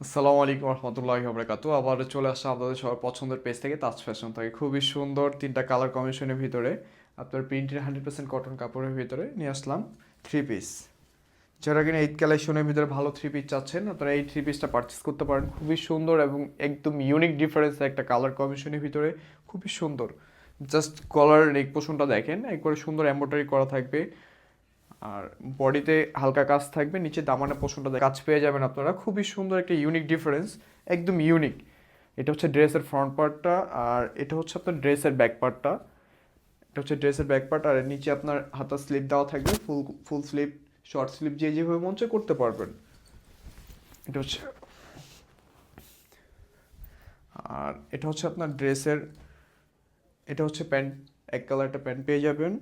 আসসালামু আলাইকুম রহমতুল্লাহি ওয়া আবার চলে আসা আপনাদের সবার পছন্দের পেজ থেকে তাজ ফ্যাশন থেকে খুবই সুন্দর তিনটা কালার কম্বিনেশনের ভিতরে আপনার প্রিন্টের 100% কটন কাপড়ের ভিতরে নিয়ে আসলাম থ্রি পিস। যারা কিনা এই কালেকশনের ভিতরে ভালো থ্রি পিস চাচ্ছেন আপনারা এই থ্রি পিসটা পারচেস করতে পারেন। খুবই সুন্দর এবং একদম ইউনিক ডিফারেন্স একটা কালার কম্বিনেশনের ভিতরে খুবই সুন্দর। জাস্ট কলার নেক পোর্শনটা দেখেন একবারে সুন্দর এমব্রয়ডারি করা থাকবে, আর বডিতে হালকা কাজ থাকবে, নিচে দামানের পোর্শনটা কাজ পেয়ে যাবেন আপনারা। খুবই সুন্দর একটা ইউনিক ডিফারেন্স, একদম ইউনিক। এটা হচ্ছে ড্রেসের ফ্রন্ট পার্টটা, আর এটা হচ্ছে আপনার ড্রেসের ব্যাক পার্টটা। এটা হচ্ছে ড্রেসের ব্যাক পার্ট, আর নিচে আপনার হাতা স্লিপ দেওয়া থাকবে, ফুল ফুল স্লিপ, শর্ট স্লিপ যে যেভাবে মন চায় করতে পারবেন। এটা হচ্ছে, আর এটা হচ্ছে আপনার ড্রেসের, এটা হচ্ছে প্যান্ট, এক কালার একটা প্যান্ট পেয়ে যাবেন।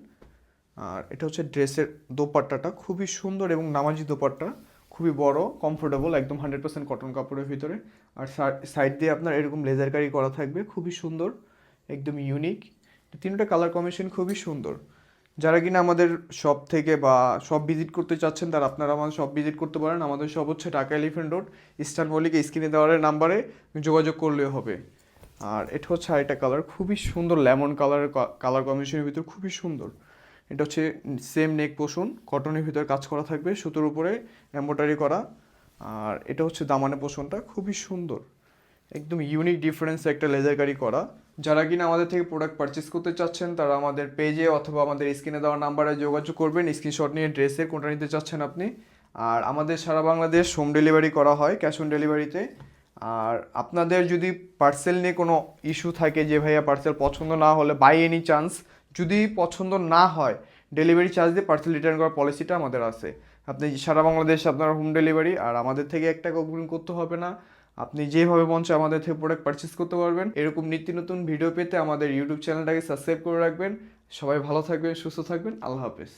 আর এটা হচ্ছে ড্রেসের দোপাট্টাটা, খুবই সুন্দর এবং নামাজি দোপাট্টা, খুবই বড়, কমফোর্টেবল, একদম 100% কটন কাপড়ের ভিতরে। আর সাইড দিয়ে আপনার এরকম লেজার কারি করা থাকবে, খুবই সুন্দর, একদম ইউনিক। তিনটা কালার কম্বিনেশন খুবই সুন্দর। যারা কিনা আমাদের শপ থেকে বা শপ ভিজিট করতে চাচ্ছেন তারা আপনারা আমাদের শপ ভিজিট করতে পারেন। আমাদের শপ হচ্ছে ঢাকা এলিফ্যান্ট রোড, ইস্টার্ন মল্লিকে স্ক্রিনে দেওয়ার নাম্বারে যোগাযোগ করলেও হবে। আর এটা হচ্ছে আরেকটা কালার, খুবই সুন্দর লেমন কালারের, কালার কম্বিনেশনের ভিতর খুবই সুন্দর। এটা হচ্ছে সেম নেক পোর্শন, কটনের ভিতরে কাজ করা থাকবে, সুতোর উপরে এমব্রয়ডারি করা। আর এটা হচ্ছে দামানের পোর্শনটা, খুবই সুন্দর, একদম ইউনিক ডিফারেন্স একটা লেজার কারি করা। যারা কিনা আমাদের থেকে প্রোডাক্ট পারচেস করতে চাচ্ছেন তারা আমাদের পেজে অথবা আমাদের স্ক্রিনে দেওয়া নাম্বারে যোগাযোগ করবেন, স্ক্রিনশট নিয়ে ড্রেসের কোনটা নিতে চাচ্ছেন আপনি। আর আমাদের সারা বাংলাদেশ হোম ডেলিভারি করা হয়, ক্যাশ অন ডেলিভারিতে। আর আপনাদের যদি পার্সেল নিয়ে কোনো ইস্যু থাকে যে ভাইয়া পার্সেল পছন্দ না হলে, বাই এনি চান্স যদি পছন্দ না হয়, ডেলিভারি চার্জ দিয়ে পার্সেল রিটার্ন করার পলিসিটা আমাদের আছে। আপনি সারা বাংলাদেশে আপনার হোম ডেলিভারি, আর আমাদের থেকে একটা অগ্রিম করতে হবে না। আপনি যেভাবে মন চায় আমাদের থেকে প্রোডাক্ট পারচেস করতে পারবেন। এরকম নিত্য নতুন ভিডিও পেতে আমাদের ইউটিউব চ্যানেলটাকে সাবস্ক্রাইব করে রাখবেন। সবাই ভালো থাকবেন, সুস্থ থাকবেন, আল্লাহ হাফেজ।